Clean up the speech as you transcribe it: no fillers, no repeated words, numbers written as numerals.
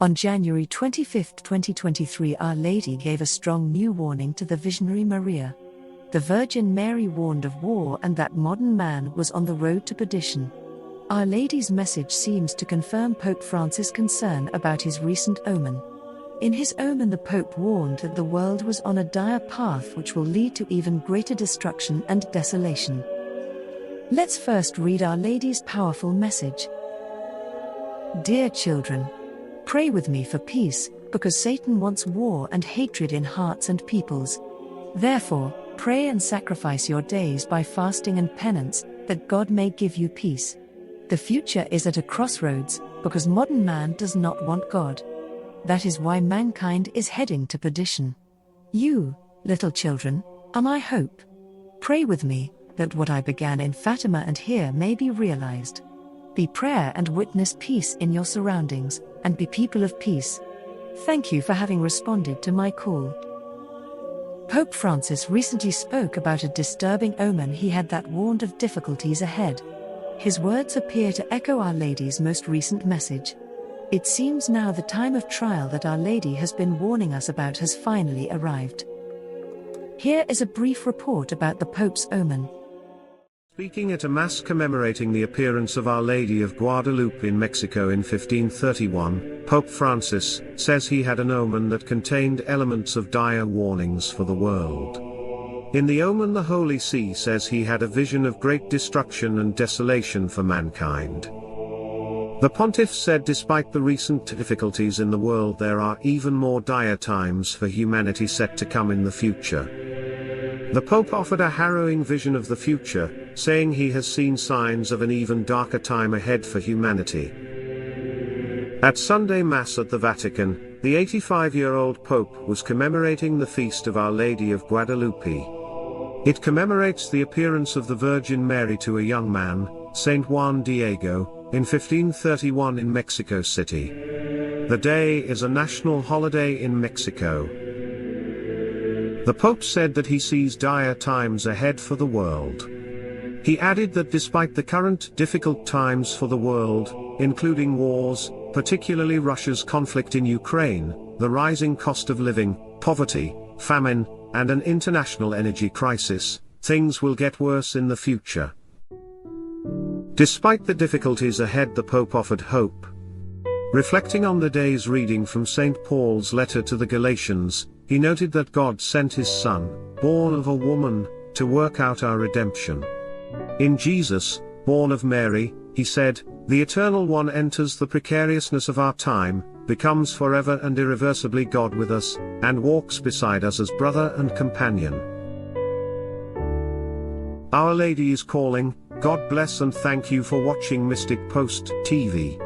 On January 25, 2023, Our Lady gave a strong new warning to the visionary Maria. The Virgin Mary warned of war and that modern man was on the road to perdition. Our Lady's message seems to confirm Pope Francis' concern about his recent omen. In his omen, the Pope warned that the world was on a dire path which will lead to even greater destruction and desolation. Let's first read Our Lady's powerful message. Dear children, pray with me for peace, because Satan wants war and hatred in hearts and peoples. Therefore, pray and sacrifice your days by fasting and penance, that God may give you peace. The future is at a crossroads, because modern man does not want God. That is why mankind is heading to perdition. You, little children, are my hope. Pray with me, that what I began in Fatima and here may be realized. Be prayer and witness peace in your surroundings, and be people of peace. Thank you for having responded to my call. Pope Francis recently spoke about a disturbing omen he had that warned of difficulties ahead. His words appear to echo Our Lady's most recent message. It seems now the time of trial that Our Lady has been warning us about has finally arrived. Here is a brief report about the Pope's omen. Speaking at a Mass commemorating the appearance of Our Lady of Guadalupe in Mexico in 1531, Pope Francis says he had an omen that contained elements of dire warnings for the world. In the omen, the Holy See says he had a vision of great destruction and desolation for mankind. The pontiff said despite the recent difficulties in the world, there are even more dire times for humanity set to come in the future. The Pope offered a harrowing vision of the future, saying he has seen signs of an even darker time ahead for humanity. At Sunday Mass at the Vatican, the 85-year-old Pope was commemorating the feast of Our Lady of Guadalupe. It commemorates the appearance of the Virgin Mary to a young man, Saint Juan Diego, in 1531 in Mexico City. The day is a national holiday in Mexico. The Pope said that he sees dire times ahead for the world. He added that despite the current difficult times for the world, including wars, particularly Russia's conflict in Ukraine, the rising cost of living, poverty, famine, and an international energy crisis, things will get worse in the future. Despite the difficulties ahead, the Pope offered hope. Reflecting on the day's reading from St. Paul's letter to the Galatians, he noted that God sent his Son, born of a woman, to work out our redemption. In Jesus, born of Mary, he said, the Eternal One enters the precariousness of our time, becomes forever and irreversibly God with us, and walks beside us as brother and companion. Our Lady is calling. God bless and thank you for watching Mystic Post TV.